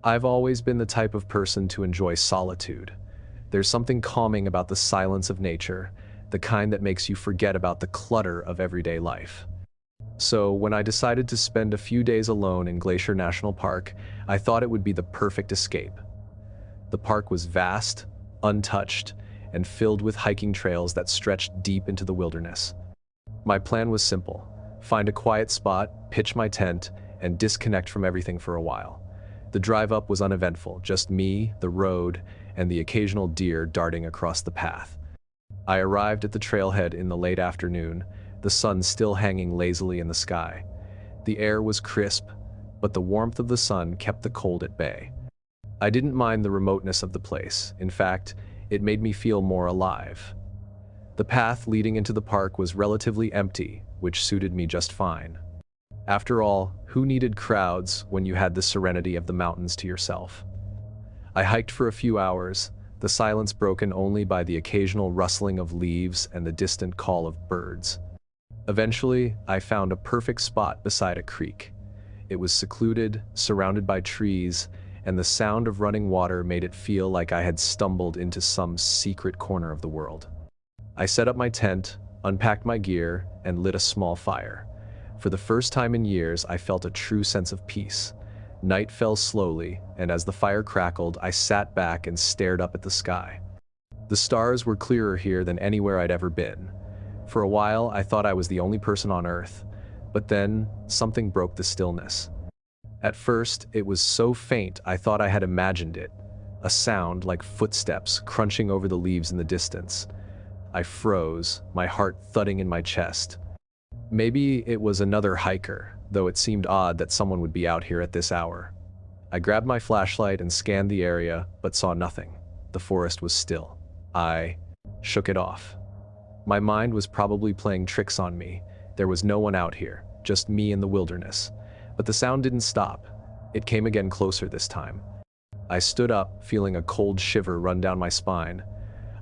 I've always been the type of person to enjoy solitude. There's something calming about the silence of nature, the kind that makes you forget about the clutter of everyday life. So, when I decided to spend a few days alone in Glacier National Park, I thought it would be the perfect escape. The park was vast, untouched, and filled with hiking trails that stretched deep into the wilderness. My plan was simple: find a quiet spot, pitch my tent, and disconnect from everything for a while. The drive up was uneventful, just me, the road, and the occasional deer darting across the path. I arrived at the trailhead in the late afternoon, the sun still hanging lazily in the sky. The air was crisp, but the warmth of the sun kept the cold at bay. I didn't mind the remoteness of the place. In fact, it made me feel more alive. The path leading into the park was relatively empty, which suited me just fine. After all, who needed crowds when you had the serenity of the mountains to yourself? I hiked for a few hours, the silence broken only by the occasional rustling of leaves and the distant call of birds. Eventually, I found a perfect spot beside a creek. It was secluded, surrounded by trees, and the sound of running water made it feel like I had stumbled into some secret corner of the world. I set up my tent, unpacked my gear, and lit a small fire. For the first time in years, I felt a true sense of peace. Night fell slowly, and as the fire crackled, I sat back and stared up at the sky. The stars were clearer here than anywhere I'd ever been. For a while, I thought I was the only person on Earth, but then something broke the stillness. At first, it was so faint I thought I had imagined it, a sound like footsteps crunching over the leaves in the distance. I froze, my heart thudding in my chest. Maybe it was another hiker, though it seemed odd that someone would be out here at this hour. I grabbed my flashlight and scanned the area, but saw nothing. The forest was still. I shook it off. My mind was probably playing tricks on me. There was no one out here, just me in the wilderness. But the sound didn't stop. It came again closer this time. I stood up, feeling a cold shiver run down my spine.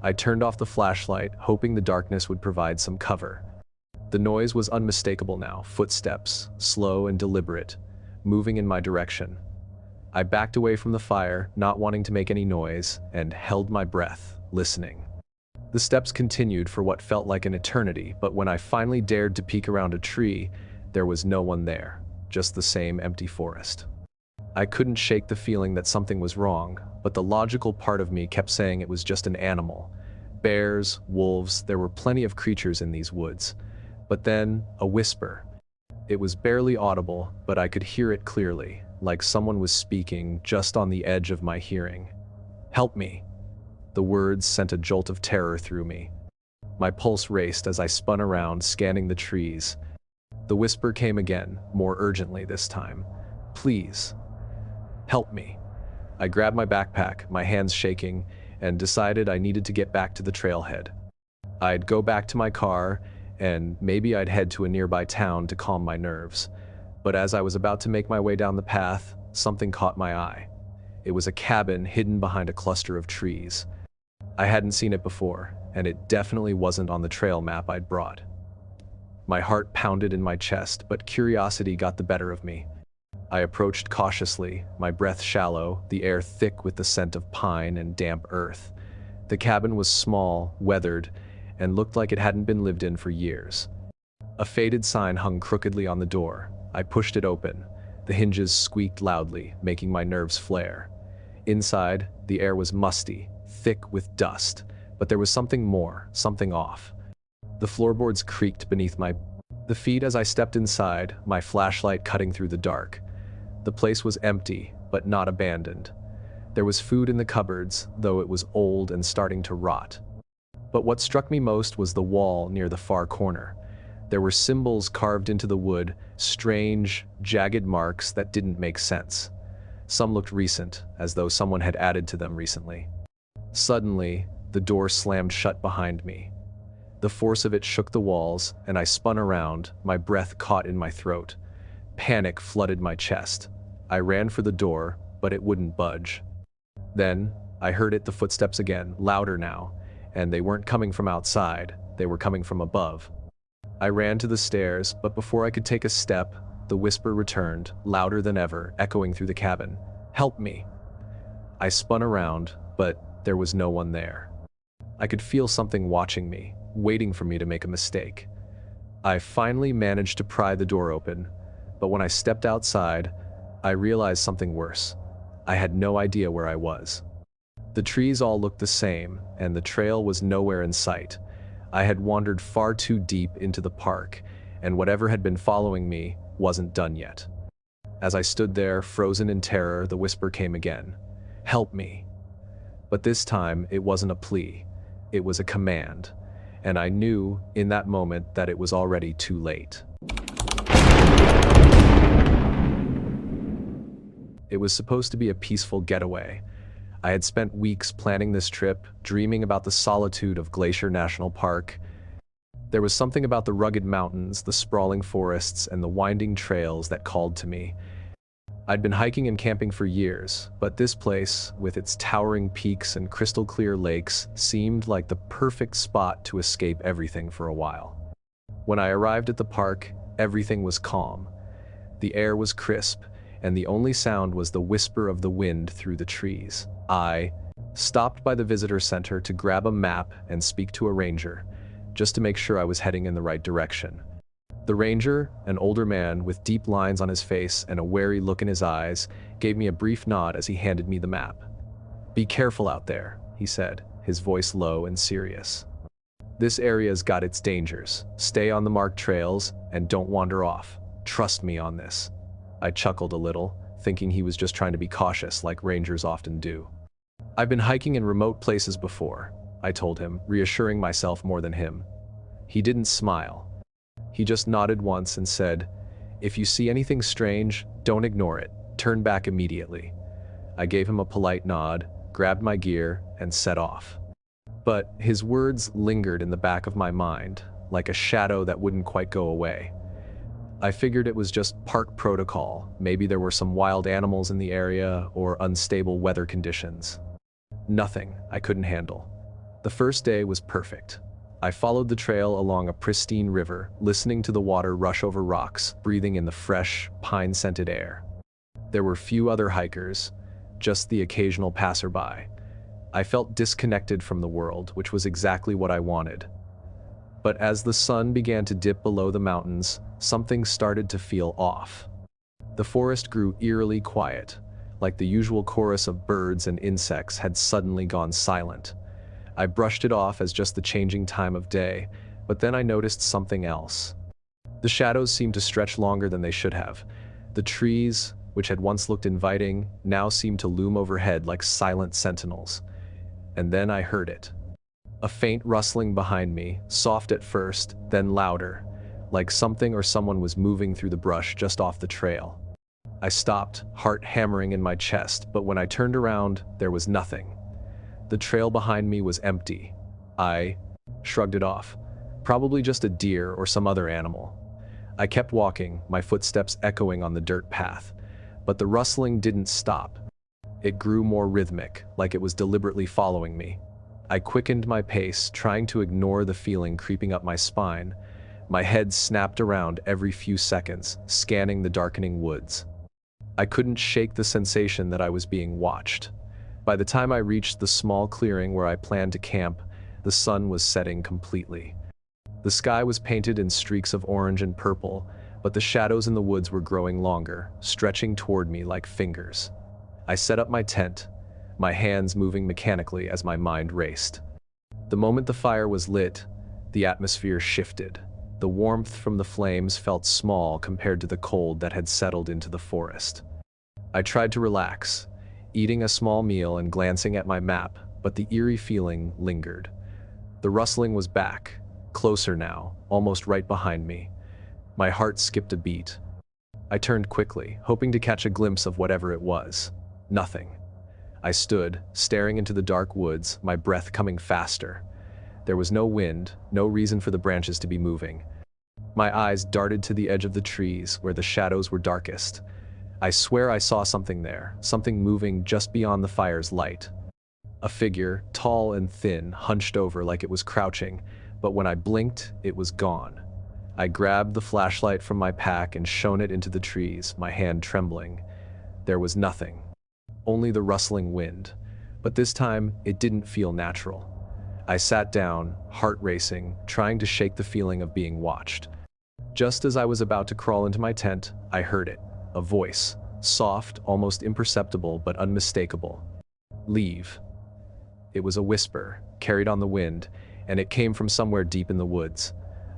I turned off the flashlight, hoping the darkness would provide some cover. The noise was unmistakable now, footsteps, slow and deliberate, moving in my direction. I backed away from the fire, not wanting to make any noise, and held my breath, listening. The steps continued for what felt like an eternity, but when I finally dared to peek around a tree, there was no one there, just the same empty forest. I couldn't shake the feeling that something was wrong, but the logical part of me kept saying it was just an animal. Bears, wolves, there were plenty of creatures in these woods. But then, a whisper. It was barely audible, but I could hear it clearly, like someone was speaking just on the edge of my hearing. "Help me." The words sent a jolt of terror through me. My pulse raced as I spun around, scanning the trees. The whisper came again, more urgently this time. "Please, help me." I grabbed my backpack, my hands shaking, and decided I needed to get back to the trailhead. I'd go back to my car, and maybe I'd head to a nearby town to calm my nerves. But as I was about to make my way down the path, something caught my eye. It was a cabin hidden behind a cluster of trees. I hadn't seen it before, and it definitely wasn't on the trail map I'd brought. My heart pounded in my chest, but curiosity got the better of me. I approached cautiously, my breath shallow, the air thick with the scent of pine and damp earth. The cabin was small, weathered, and looked like it hadn't been lived in for years. A faded sign hung crookedly on the door. I pushed it open. The hinges squeaked loudly, making my nerves flare. Inside, the air was musty, thick with dust, but there was something more, something off. The floorboards creaked beneath my feet as I stepped inside, my flashlight cutting through the dark. The place was empty, but not abandoned. There was food in the cupboards, though it was old and starting to rot. But what struck me most was the wall near the far corner. There were symbols carved into the wood, strange, jagged marks that didn't make sense. Some looked recent, as though someone had added to them recently. Suddenly, the door slammed shut behind me. The force of it shook the walls, and I spun around, my breath caught in my throat. Panic flooded my chest. I ran for the door, but it wouldn't budge. Then, I heard the footsteps again, louder now, and they weren't coming from outside, they were coming from above. I ran to the stairs, but before I could take a step, the whisper returned, louder than ever, echoing through the cabin. "Help me." I spun around, but there was no one there. I could feel something watching me, waiting for me to make a mistake. I finally managed to pry the door open, but when I stepped outside, I realized something worse. I had no idea where I was. The trees all looked the same, and the trail was nowhere in sight. I had wandered far too deep into the park, and whatever had been following me wasn't done yet. As I stood there, frozen in terror, the whisper came again. "Help me." But this time, it wasn't a plea. It was a command, and I knew in that moment that it was already too late. It was supposed to be a peaceful getaway. I had spent weeks planning this trip, dreaming about the solitude of Glacier National Park. There was something about the rugged mountains, the sprawling forests, and the winding trails that called to me. I'd been hiking and camping for years, but this place, with its towering peaks and crystal-clear lakes, seemed like the perfect spot to escape everything for a while. When I arrived at the park, everything was calm. The air was crisp, and the only sound was the whisper of the wind through the trees. I stopped by the visitor center to grab a map and speak to a ranger, just to make sure I was heading in the right direction. The ranger, an older man with deep lines on his face and a wary look in his eyes, gave me a brief nod as he handed me the map. "Be careful out there," he said, his voice low and serious. "This area's got its dangers. Stay on the marked trails and don't wander off. Trust me on this." I chuckled a little, thinking he was just trying to be cautious like rangers often do. "I've been hiking in remote places before," I told him, reassuring myself more than him. He didn't smile. He just nodded once and said, "If you see anything strange, don't ignore it. Turn back immediately." I gave him a polite nod, grabbed my gear, and set off. But his words lingered in the back of my mind, like a shadow that wouldn't quite go away. I figured it was just park protocol. Maybe there were some wild animals in the area or unstable weather conditions. Nothing I couldn't handle. The first day was perfect. I followed the trail along a pristine river, listening to the water rush over rocks, breathing in the fresh, pine-scented air. There were few other hikers, just the occasional passerby. I felt disconnected from the world, which was exactly what I wanted. But as the sun began to dip below the mountains, something started to feel off. The forest grew eerily quiet, like the usual chorus of birds and insects had suddenly gone silent. I brushed it off as just the changing time of day, but then I noticed something else. The shadows seemed to stretch longer than they should have. The trees, which had once looked inviting, now seemed to loom overhead like silent sentinels. And then I heard it. A faint rustling behind me, soft at first, then louder, like something or someone was moving through the brush just off the trail. I stopped, heart hammering in my chest, but when I turned around, there was nothing. The trail behind me was empty. I shrugged it off. Probably just a deer or some other animal. I kept walking, my footsteps echoing on the dirt path. But the rustling didn't stop. It grew more rhythmic, like it was deliberately following me. I quickened my pace, trying to ignore the feeling creeping up my spine. My head snapped around every few seconds, scanning the darkening woods. I couldn't shake the sensation that I was being watched. By the time I reached the small clearing where I planned to camp, the sun was setting completely. The sky was painted in streaks of orange and purple, but the shadows in the woods were growing longer, stretching toward me like fingers. I set up my tent, my hands moving mechanically as my mind raced. The moment the fire was lit, the atmosphere shifted. The warmth from the flames felt small compared to the cold that had settled into the forest. I tried to relax, eating a small meal and glancing at my map, but the eerie feeling lingered. The rustling was back, closer now, almost right behind me. My heart skipped a beat. I turned quickly, hoping to catch a glimpse of whatever it was. Nothing. I stood, staring into the dark woods, my breath coming faster. There was no wind, no reason for the branches to be moving. My eyes darted to the edge of the trees, where the shadows were darkest. I swear I saw something there, something moving just beyond the fire's light. A figure, tall and thin, hunched over like it was crouching, but when I blinked, it was gone. I grabbed the flashlight from my pack and shone it into the trees, my hand trembling. There was nothing. only the rustling wind. But this time, it didn't feel natural. I sat down, heart racing, trying to shake the feeling of being watched. Just as I was about to crawl into my tent, I heard it. A voice, soft, almost imperceptible but unmistakable. "Leave." It was a whisper, carried on the wind, and it came from somewhere deep in the woods.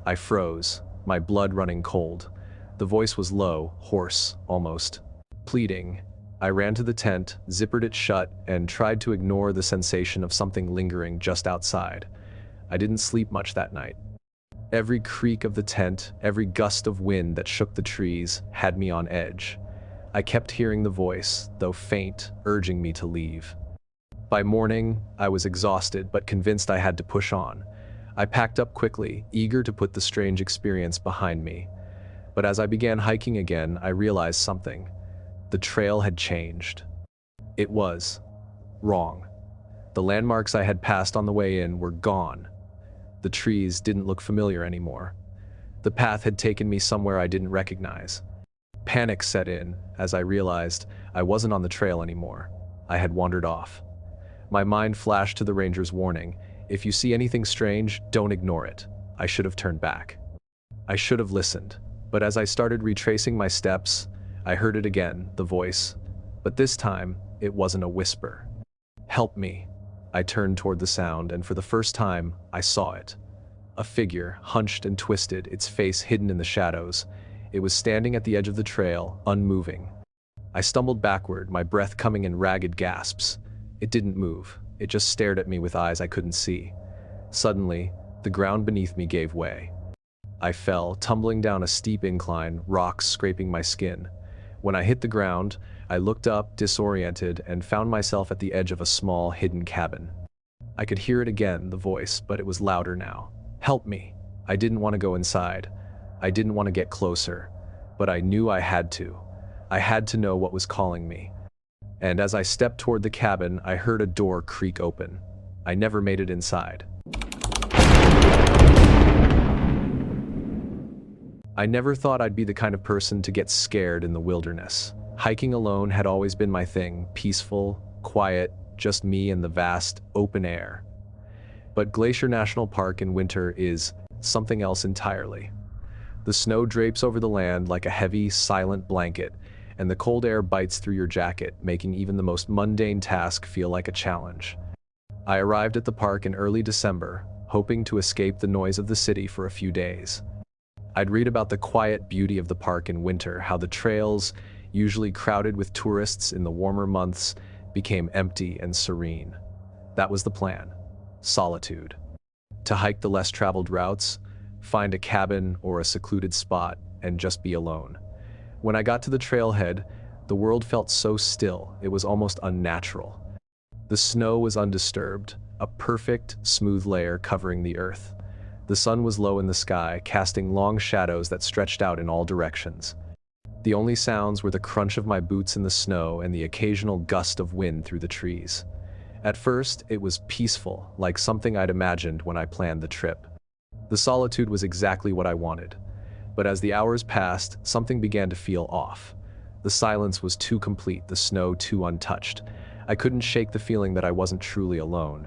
I froze, my blood running cold. The voice was low, hoarse, almost pleading. I ran to the tent, zippered it shut, and tried to ignore the sensation of something lingering just outside. I didn't sleep much that night. Every creak of the tent, every gust of wind that shook the trees, had me on edge. I kept hearing the voice, though faint, urging me to leave. By morning, I was exhausted but convinced I had to push on. I packed up quickly, eager to put the strange experience behind me. But as I began hiking again, I realized something. The trail had changed. It was wrong. The landmarks I had passed on the way in were gone. The trees didn't look familiar anymore. The path had taken me somewhere I didn't recognize. Panic set in as I realized I wasn't on the trail anymore. I had wandered off. My mind flashed to the ranger's warning: if you see anything strange, don't ignore it. I should have turned back. I should have listened. But as I started retracing my steps, I heard it again, the voice. But this time, it wasn't a whisper. "Help me." I turned toward the sound, and for the first time, I saw it. A figure, hunched and twisted, its face hidden in the shadows. It was standing at the edge of the trail, unmoving. I stumbled backward, my breath coming in ragged gasps. It didn't move. It just stared at me with eyes I couldn't see. Suddenly, the ground beneath me gave way. I fell, tumbling down a steep incline, rocks scraping my skin. When I hit the ground, I looked up, disoriented, and found myself at the edge of a small, hidden cabin. I could hear it again, the voice, but it was louder now. "Help me." I didn't want to go inside. I didn't want to get closer. But I knew I had to. I had to know what was calling me. And as I stepped toward the cabin, I heard a door creak open. I never made it inside. I never thought I'd be the kind of person to get scared in the wilderness. Hiking alone had always been my thing, peaceful, quiet, just me and the vast, open air. But Glacier National Park in winter is something else entirely. The snow drapes over the land like a heavy, silent blanket, and the cold air bites through your jacket, making even the most mundane task feel like a challenge. I arrived at the park in early December, hoping to escape the noise of the city for a few days. I'd read about the quiet beauty of the park in winter, how the trails, usually crowded with tourists in the warmer months, became empty and serene. That was the plan. Solitude. To hike the less traveled routes, find a cabin or a secluded spot, and just be alone. When I got to the trailhead, the world felt so still, it was almost unnatural. The snow was undisturbed, a perfect, smooth layer covering the earth. The sun was low in the sky, casting long shadows that stretched out in all directions. The only sounds were the crunch of my boots in the snow and the occasional gust of wind through the trees. At first, it was peaceful, like something I'd imagined when I planned the trip. The solitude was exactly what I wanted. But as the hours passed, something began to feel off. The silence was too complete, the snow too untouched. I couldn't shake the feeling that I wasn't truly alone.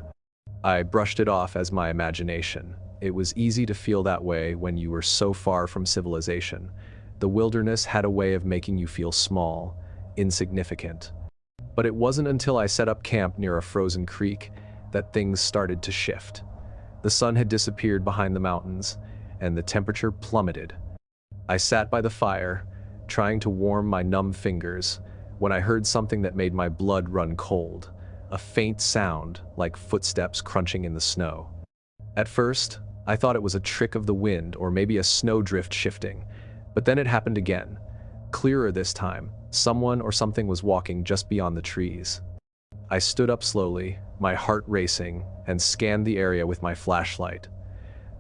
I brushed it off as my imagination. It was easy to feel that way when you were so far from civilization. The wilderness had a way of making you feel small, insignificant. But it wasn't until I set up camp near a frozen creek that things started to shift. The sun had disappeared behind the mountains, and the temperature plummeted. I sat by the fire, trying to warm my numb fingers, when I heard something that made my blood run cold, a faint sound like footsteps crunching in the snow. At first, I thought it was a trick of the wind or maybe a snowdrift shifting, but then it happened again. Clearer this time, someone or something was walking just beyond the trees. I stood up slowly, my heart racing, and scanned the area with my flashlight.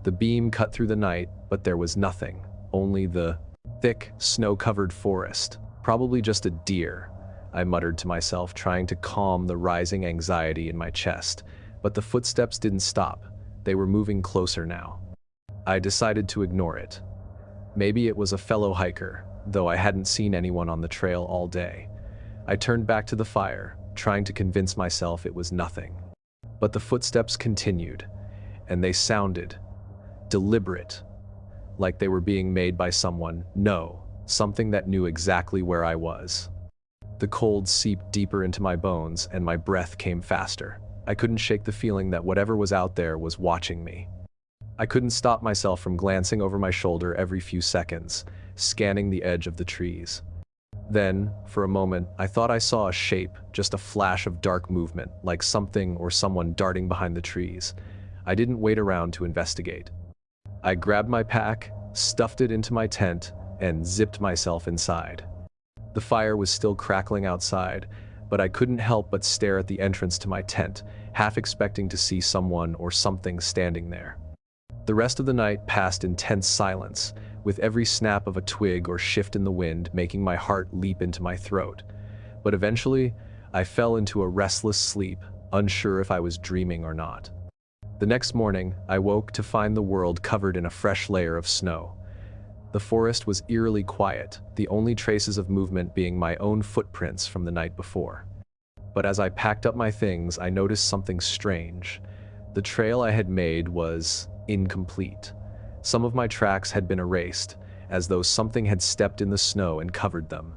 The beam cut through the night, but there was nothing, only the thick, snow-covered forest. Probably just a deer, I muttered to myself, trying to calm the rising anxiety in my chest. But the footsteps didn't stop. They were moving closer now. I decided to ignore it. Maybe it was a fellow hiker, though I hadn't seen anyone on the trail all day. I turned back to the fire, trying to convince myself it was nothing. But the footsteps continued, and they sounded deliberate, like they were being made by something that knew exactly where I was. The cold seeped deeper into my bones, and my breath came faster. I couldn't shake the feeling that whatever was out there was watching me. I couldn't stop myself from glancing over my shoulder every few seconds, scanning the edge of the trees. Then, for a moment, I thought I saw a shape, just a flash of dark movement, like something or someone darting behind the trees. I didn't wait around to investigate. I grabbed my pack, stuffed it into my tent, and zipped myself inside. The fire was still crackling outside, but I couldn't help but stare at the entrance to my tent, half expecting to see someone or something standing there. The rest of the night passed in tense silence, with every snap of a twig or shift in the wind making my heart leap into my throat. But eventually, I fell into a restless sleep, unsure if I was dreaming or not. The next morning, I woke to find the world covered in a fresh layer of snow. The forest was eerily quiet, the only traces of movement being my own footprints from the night before. But as I packed up my things, I noticed something strange. The trail I had made was incomplete. Some of my tracks had been erased, as though something had stepped in the snow and covered them.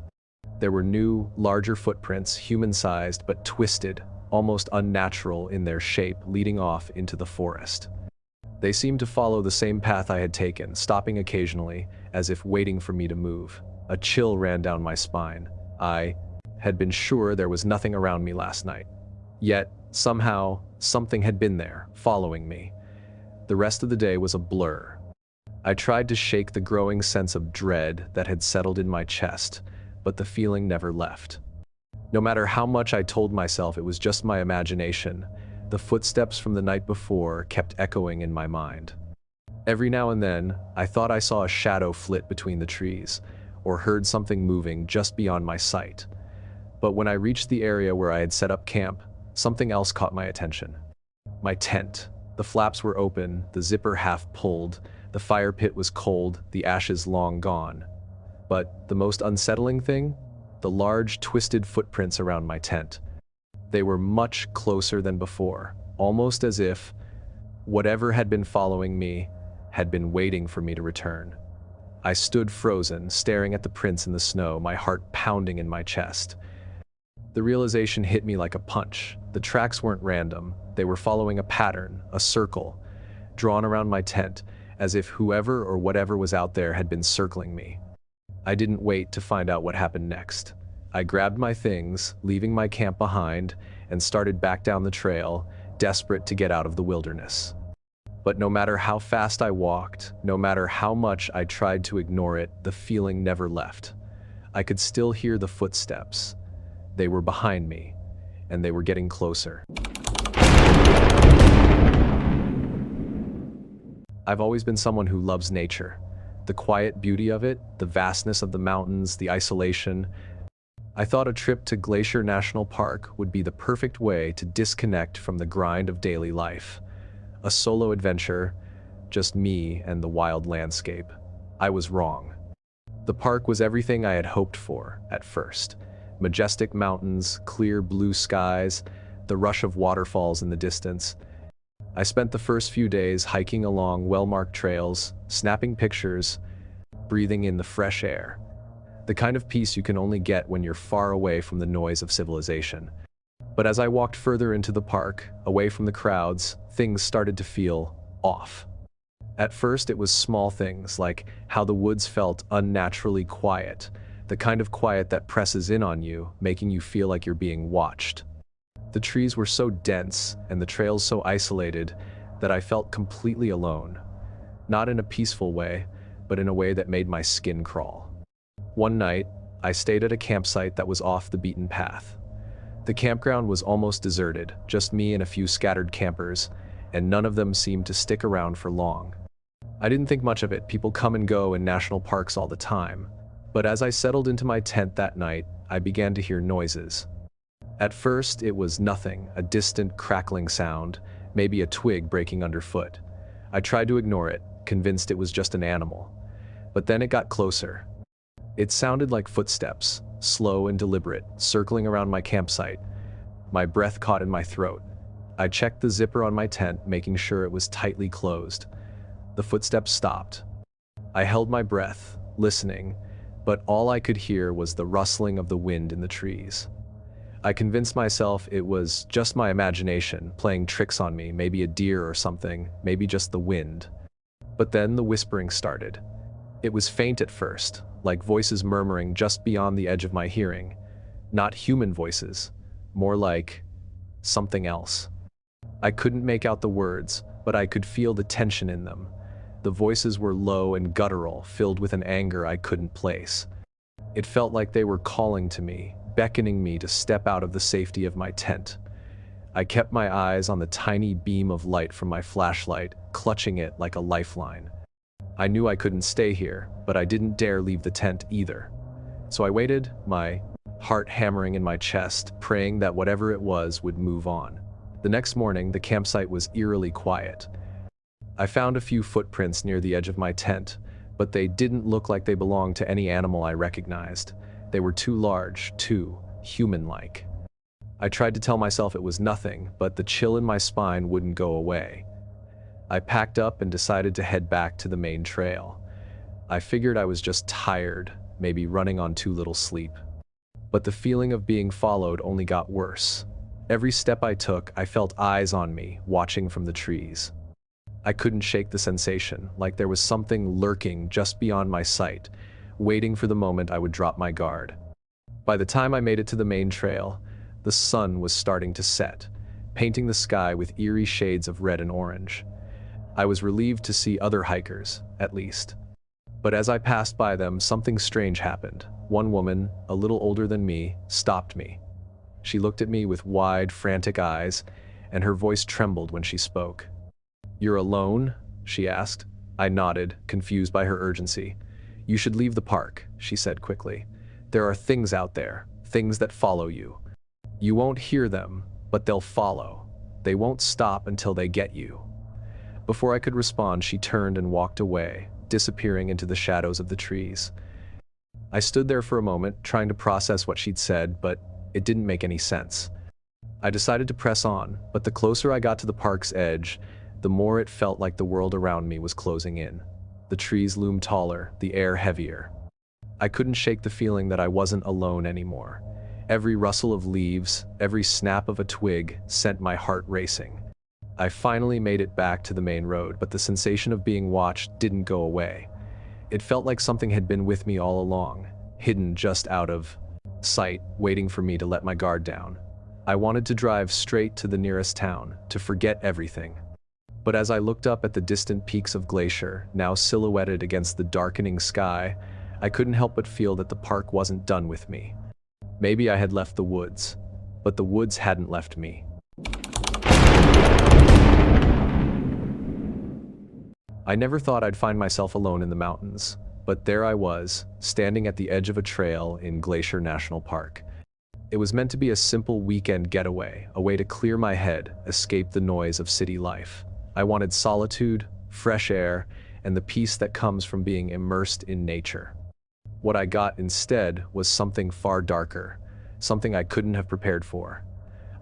There were new, larger footprints, human-sized but twisted, almost unnatural in their shape, leading off into the forest. They seemed to follow the same path I had taken, stopping occasionally, as if waiting for me to move. A chill ran down my spine. I had been sure there was nothing around me last night. Yet, somehow, something had been there, following me. The rest of the day was a blur. I tried to shake the growing sense of dread that had settled in my chest, but the feeling never left. No matter how much I told myself it was just my imagination, the footsteps from the night before kept echoing in my mind. Every now and then, I thought I saw a shadow flit between the trees, or heard something moving just beyond my sight. But when I reached the area where I had set up camp, something else caught my attention. My tent. The flaps were open, the zipper half pulled, the fire pit was cold, the ashes long gone. But the most unsettling thing? The large, twisted footprints around my tent. They were much closer than before, almost as if whatever had been following me had been waiting for me to return. I stood frozen, staring at the prints in the snow, my heart pounding in my chest. The realization hit me like a punch. The tracks weren't random. They were following a pattern, a circle, drawn around my tent, as if whoever or whatever was out there had been circling me. I didn't wait to find out what happened next. I grabbed my things, leaving my camp behind, and started back down the trail, desperate to get out of the wilderness. But no matter how fast I walked, no matter how much I tried to ignore it, the feeling never left. I could still hear the footsteps. They were behind me, and they were getting closer. I've always been someone who loves nature. The quiet beauty of it, the vastness of the mountains, the isolation. I thought a trip to Glacier National Park would be the perfect way to disconnect from the grind of daily life. A solo adventure, just me and the wild landscape. I was wrong. The park was everything I had hoped for at first. Majestic mountains, clear blue skies, the rush of waterfalls in the distance. I spent the first few days hiking along well-marked trails, snapping pictures, breathing in the fresh air. The kind of peace you can only get when you're far away from the noise of civilization. But as I walked further into the park, away from the crowds, things started to feel off. At first, it was small things, like how the woods felt unnaturally quiet, the kind of quiet that presses in on you, making you feel like you're being watched. The trees were so dense and the trails so isolated that I felt completely alone. Not in a peaceful way, but in a way that made my skin crawl. One night, I stayed at a campsite that was off the beaten path. The campground was almost deserted, just me and a few scattered campers, and none of them seemed to stick around for long. I didn't think much of it. People come and go in national parks all the time. But as I settled into my tent that night, I began to hear noises. At first, it was nothing, a distant crackling sound, maybe a twig breaking underfoot. I tried to ignore it, convinced it was just an animal. But then it got closer. It sounded like footsteps, slow and deliberate, circling around my campsite. My breath caught in my throat. I checked the zipper on my tent, making sure it was tightly closed. The footsteps stopped. I held my breath, listening, but all I could hear was the rustling of the wind in the trees. I convinced myself it was just my imagination playing tricks on me, maybe a deer or something, maybe just the wind. But then the whispering started. It was faint at first, like voices murmuring just beyond the edge of my hearing. Not human voices, more like something else. I couldn't make out the words, but I could feel the tension in them. The voices were low and guttural, filled with an anger I couldn't place. It felt like they were calling to me, beckoning me to step out of the safety of my tent. I kept my eyes on the tiny beam of light from my flashlight, clutching it like a lifeline. I knew I couldn't stay here, but I didn't dare leave the tent either. So I waited, my heart hammering in my chest, praying that whatever it was would move on. The next morning, the campsite was eerily quiet. I found a few footprints near the edge of my tent, but they didn't look like they belonged to any animal I recognized. They were too large, too human-like. I tried to tell myself it was nothing, but the chill in my spine wouldn't go away. I packed up and decided to head back to the main trail. I figured I was just tired, maybe running on too little sleep. But the feeling of being followed only got worse. Every step I took, I felt eyes on me, watching from the trees. I couldn't shake the sensation, like there was something lurking just beyond my sight, waiting for the moment I would drop my guard. By the time I made it to the main trail, the sun was starting to set, painting the sky with eerie shades of red and orange. I was relieved to see other hikers, at least. But as I passed by them, something strange happened. One woman, a little older than me, stopped me. She looked at me with wide, frantic eyes, and her voice trembled when she spoke. "You're alone?" she asked. I nodded, confused by her urgency. "You should leave the park," she said quickly. "There are things out there, things that follow you. You won't hear them, but they'll follow. They won't stop until they get you." Before I could respond, she turned and walked away, disappearing into the shadows of the trees. I stood there for a moment, trying to process what she'd said, but it didn't make any sense. I decided to press on, but the closer I got to the park's edge, the more it felt like the world around me was closing in. The trees loomed taller, the air heavier. I couldn't shake the feeling that I wasn't alone anymore. Every rustle of leaves, every snap of a twig sent my heart racing. I finally made it back to the main road, but the sensation of being watched didn't go away. It felt like something had been with me all along, hidden just out of sight, waiting for me to let my guard down. I wanted to drive straight to the nearest town, to forget everything. But as I looked up at the distant peaks of Glacier, now silhouetted against the darkening sky, I couldn't help but feel that the park wasn't done with me. Maybe I had left the woods, but the woods hadn't left me. I never thought I'd find myself alone in the mountains, but there I was, standing at the edge of a trail in Glacier National Park. It was meant to be a simple weekend getaway, a way to clear my head, escape the noise of city life. I wanted solitude, fresh air, and the peace that comes from being immersed in nature. What I got instead was something far darker, something I couldn't have prepared for.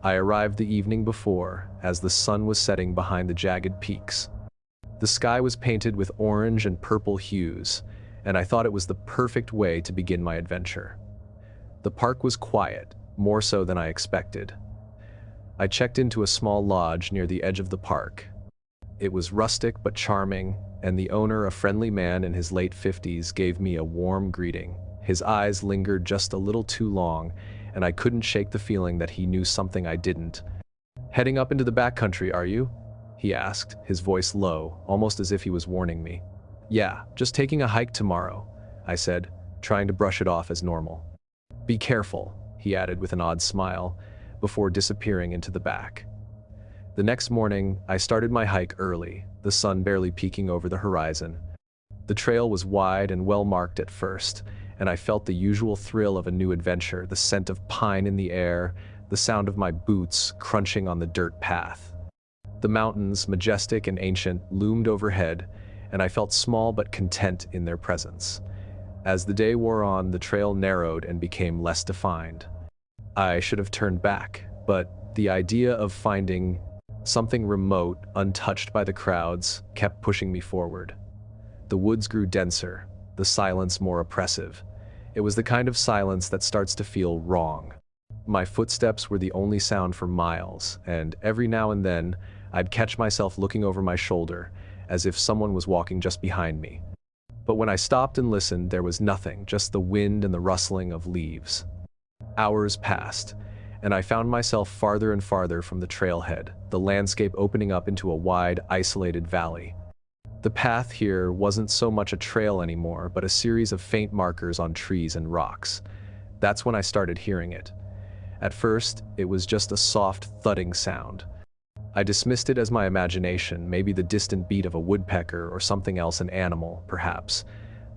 I arrived the evening before, as the sun was setting behind the jagged peaks. The sky was painted with orange and purple hues, and I thought it was the perfect way to begin my adventure. The park was quiet, more so than I expected. I checked into a small lodge near the edge of the park. It was rustic but charming, and the owner, a friendly man in his late 50s, gave me a warm greeting. His eyes lingered just a little too long, and I couldn't shake the feeling that he knew something I didn't. "Heading up into the backcountry, are you?" he asked, his voice low, almost as if he was warning me. "Yeah, just taking a hike tomorrow," I said, trying to brush it off as normal. "Be careful," he added with an odd smile, before disappearing into the back. The next morning, I started my hike early, the sun barely peeking over the horizon. The trail was wide and well-marked at first, and I felt the usual thrill of a new adventure, the scent of pine in the air, the sound of my boots crunching on the dirt path. The mountains, majestic and ancient, loomed overhead, and I felt small but content in their presence. As the day wore on, the trail narrowed and became less defined. I should have turned back, but the idea of finding something remote, untouched by the crowds, kept pushing me forward. The woods grew denser, the silence more oppressive. It was the kind of silence that starts to feel wrong. My footsteps were the only sound for miles, and every now and then, I'd catch myself looking over my shoulder, as if someone was walking just behind me. But when I stopped and listened, there was nothing, just the wind and the rustling of leaves. Hours passed, and I found myself farther and farther from the trailhead, the landscape opening up into a wide, isolated valley. The path here wasn't so much a trail anymore, but a series of faint markers on trees and rocks. That's when I started hearing it. At first, it was just a soft, thudding sound. I dismissed it as my imagination, maybe the distant beat of a woodpecker or something else, an animal, perhaps.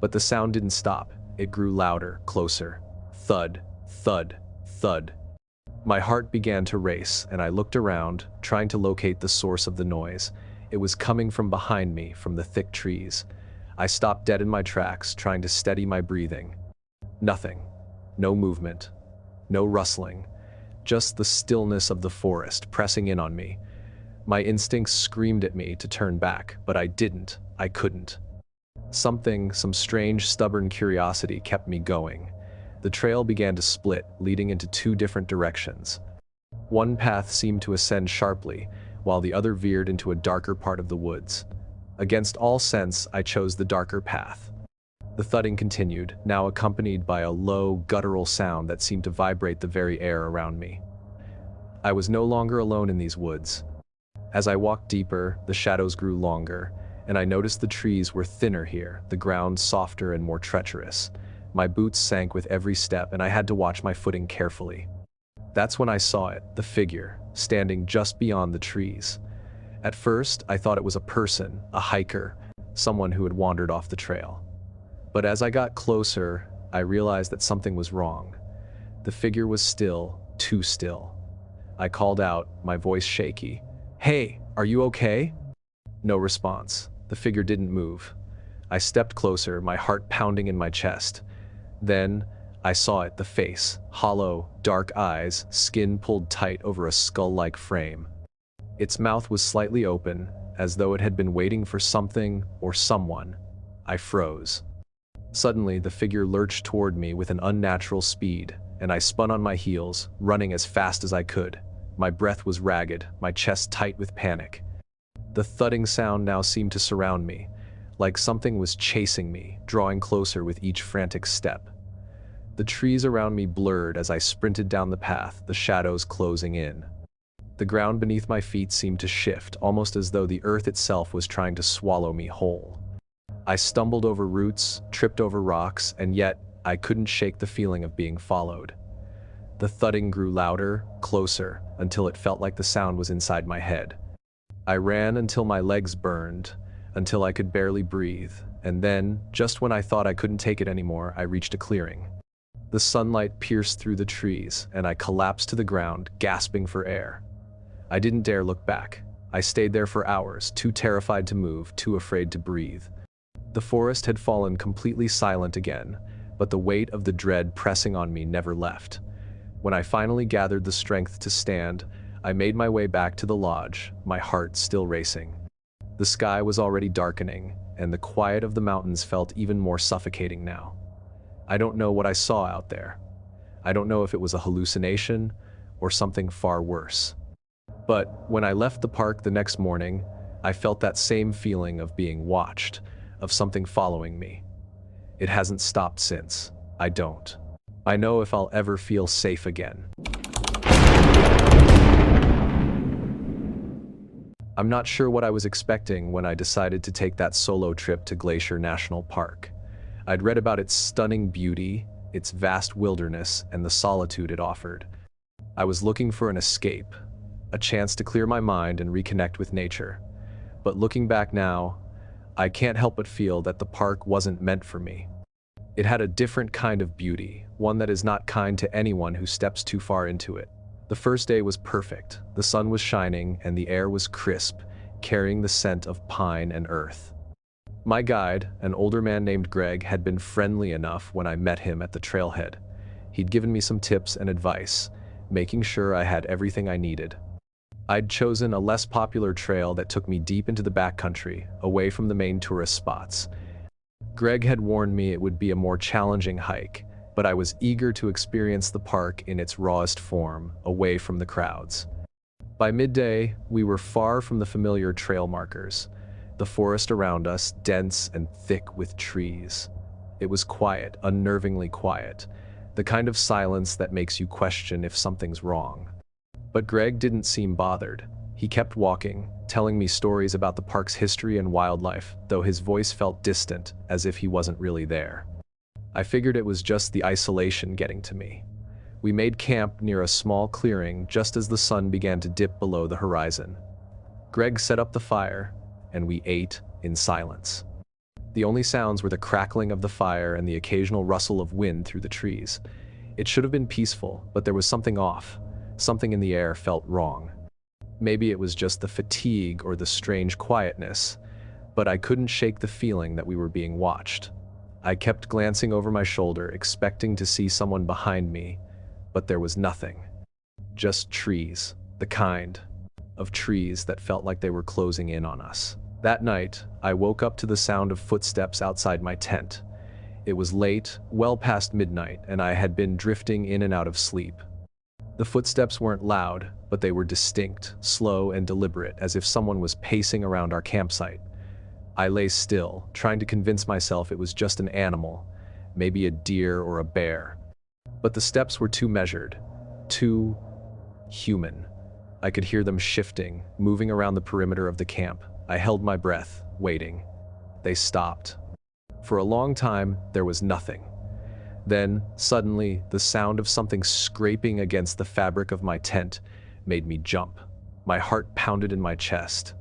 But the sound didn't stop. It grew louder, closer. Thud, thud, thud. My heart began to race, and I looked around, trying to locate the source of the noise. It was coming from behind me, from the thick trees. I stopped dead in my tracks, trying to steady my breathing. Nothing. No movement. No rustling. Just the stillness of the forest pressing in on me. My instincts screamed at me to turn back, but I didn't. I couldn't. Some strange, stubborn curiosity kept me going. The trail began to split, leading into two different directions. One path seemed to ascend sharply, while the other veered into a darker part of the woods. Against all sense, I chose the darker path. The thudding continued, now accompanied by a low, guttural sound that seemed to vibrate the very air around me. I was no longer alone in these woods. As I walked deeper, the shadows grew longer, and I noticed the trees were thinner here, the ground softer and more treacherous. My boots sank with every step, and I had to watch my footing carefully. That's when I saw it, the figure, standing just beyond the trees. At first, I thought it was a person, a hiker, someone who had wandered off the trail. But as I got closer, I realized that something was wrong. The figure was still, too still. I called out, my voice shaky. "Hey, are you okay?" No response. The figure didn't move. I stepped closer, my heart pounding in my chest. Then, I saw it, the face, hollow, dark eyes, skin pulled tight over a skull-like frame. Its mouth was slightly open, as though it had been waiting for something or someone. I froze. Suddenly, the figure lurched toward me with an unnatural speed, and I spun on my heels, running as fast as I could. My breath was ragged, my chest tight with panic. The thudding sound now seemed to surround me, like something was chasing me, drawing closer with each frantic step. The trees around me blurred as I sprinted down the path, the shadows closing in. The ground beneath my feet seemed to shift, almost as though the earth itself was trying to swallow me whole. I stumbled over roots, tripped over rocks, and yet I couldn't shake the feeling of being followed. The thudding grew louder, closer, until it felt like the sound was inside my head. I ran until my legs burned, until I could barely breathe, and then, just when I thought I couldn't take it anymore, I reached a clearing. The sunlight pierced through the trees, and I collapsed to the ground, gasping for air. I didn't dare look back. I stayed there for hours, too terrified to move, too afraid to breathe. The forest had fallen completely silent again, but the weight of the dread pressing on me never left. When I finally gathered the strength to stand, I made my way back to the lodge, my heart still racing. The sky was already darkening, and the quiet of the mountains felt even more suffocating now. I don't know what I saw out there. I don't know if it was a hallucination or something far worse. But when I left the park the next morning, I felt that same feeling of being watched, of something following me. It hasn't stopped since. I don't. I know if I'll ever feel safe again. I'm not sure what I was expecting when I decided to take that solo trip to Glacier National Park. I'd read about its stunning beauty, its vast wilderness, and the solitude it offered. I was looking for an escape, a chance to clear my mind and reconnect with nature. But looking back now, I can't help but feel that the park wasn't meant for me. It had a different kind of beauty, one that is not kind to anyone who steps too far into it. The first day was perfect. The sun was shining and the air was crisp, carrying the scent of pine and earth. My guide, an older man named Greg, had been friendly enough when I met him at the trailhead. He'd given me some tips and advice, making sure I had everything I needed. I'd chosen a less popular trail that took me deep into the backcountry, away from the main tourist spots. Greg had warned me it would be a more challenging hike, but I was eager to experience the park in its rawest form, away from the crowds. By midday, we were far from the familiar trail markers, the forest around us dense and thick with trees. It was quiet, unnervingly quiet, the kind of silence that makes you question if something's wrong. But Greg didn't seem bothered. He kept walking, telling me stories about the park's history and wildlife, though his voice felt distant, as if he wasn't really there. I figured it was just the isolation getting to me. We made camp near a small clearing just as the sun began to dip below the horizon. Greg set up the fire, and we ate in silence. The only sounds were the crackling of the fire and the occasional rustle of wind through the trees. It should have been peaceful, but there was something off. Something in the air felt wrong. Maybe it was just the fatigue or the strange quietness, but I couldn't shake the feeling that we were being watched. I kept glancing over my shoulder, expecting to see someone behind me, but there was nothing. Just trees, the kind of trees that felt like they were closing in on us. That night, I woke up to the sound of footsteps outside my tent. It was late, well past midnight, and I had been drifting in and out of sleep. The footsteps weren't loud, but they were distinct, slow, and deliberate, as if someone was pacing around our campsite. I lay still, trying to convince myself it was just an animal, maybe a deer or a bear. But the steps were too measured, too human. I could hear them shifting, moving around the perimeter of the camp. I held my breath, waiting. They stopped. For a long time, there was nothing. Then, suddenly, the sound of something scraping against the fabric of my tent made me jump. My heart pounded in my chest.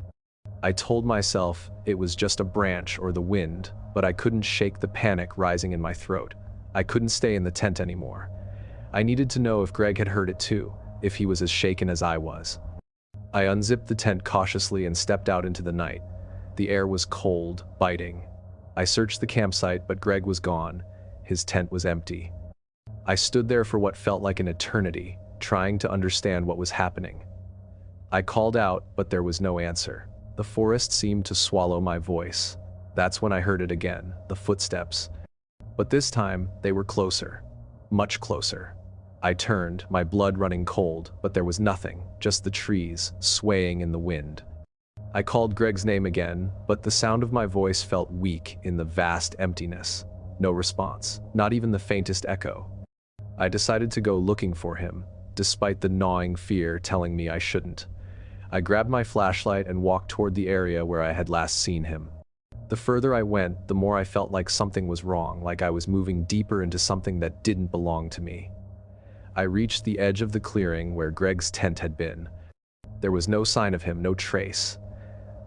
I told myself it was just a branch or the wind, but I couldn't shake the panic rising in my throat. I couldn't stay in the tent anymore. I needed to know if Greg had heard it too, if he was as shaken as I was. I unzipped the tent cautiously and stepped out into the night. The air was cold, biting. I searched the campsite, but Greg was gone. His tent was empty. I stood there for what felt like an eternity, trying to understand what was happening. I called out, but there was no answer. The forest seemed to swallow my voice. That's when I heard it again, the footsteps. But this time, they were closer. Much closer. I turned, my blood running cold, but there was nothing, just the trees, swaying in the wind. I called Greg's name again, but the sound of my voice felt weak in the vast emptiness. No response, not even the faintest echo. I decided to go looking for him, despite the gnawing fear telling me I shouldn't. I grabbed my flashlight and walked toward the area where I had last seen him. The further I went, the more I felt like something was wrong, like I was moving deeper into something that didn't belong to me. I reached the edge of the clearing where Greg's tent had been. There was no sign of him, no trace.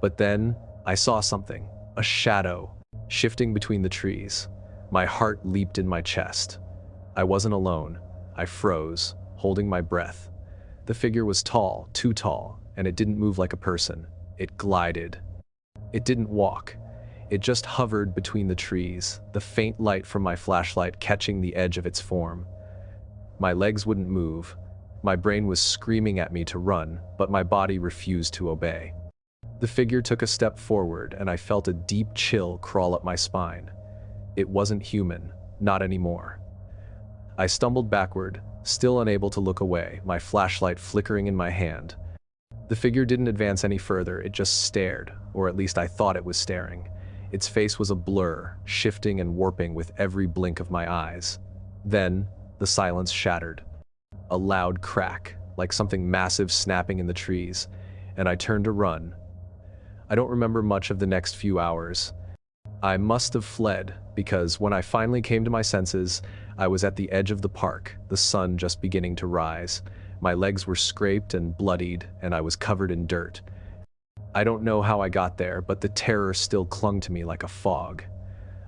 But then, I saw something, a shadow, shifting between the trees. My heart leaped in my chest. I wasn't alone. I froze, holding my breath. The figure was tall, too tall, and it didn't move like a person. It glided. It didn't walk. It just hovered between the trees, the faint light from my flashlight catching the edge of its form. My legs wouldn't move. My brain was screaming at me to run, but my body refused to obey. The figure took a step forward, and I felt a deep chill crawl up my spine. It wasn't human, not anymore. I stumbled backward, still unable to look away, my flashlight flickering in my hand. The figure didn't advance any further, it just stared, or at least I thought it was staring. Its face was a blur, shifting and warping with every blink of my eyes. Then, the silence shattered. A loud crack, like something massive snapping in the trees, and I turned to run. I don't remember much of the next few hours. I must have fled, because when I finally came to my senses, I was at the edge of the park, the sun just beginning to rise. My legs were scraped and bloodied, and I was covered in dirt. I don't know how I got there, but the terror still clung to me like a fog.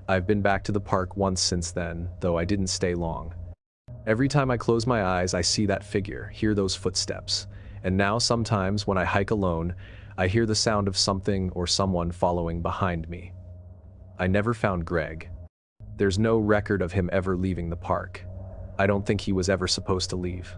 I've been back to the park once since then, though I didn't stay long. Every time I close my eyes, I see that figure, hear those footsteps. And now sometimes when I hike alone, I hear the sound of something or someone following behind me. I never found Greg. There's no record of him ever leaving the park. I don't think he was ever supposed to leave.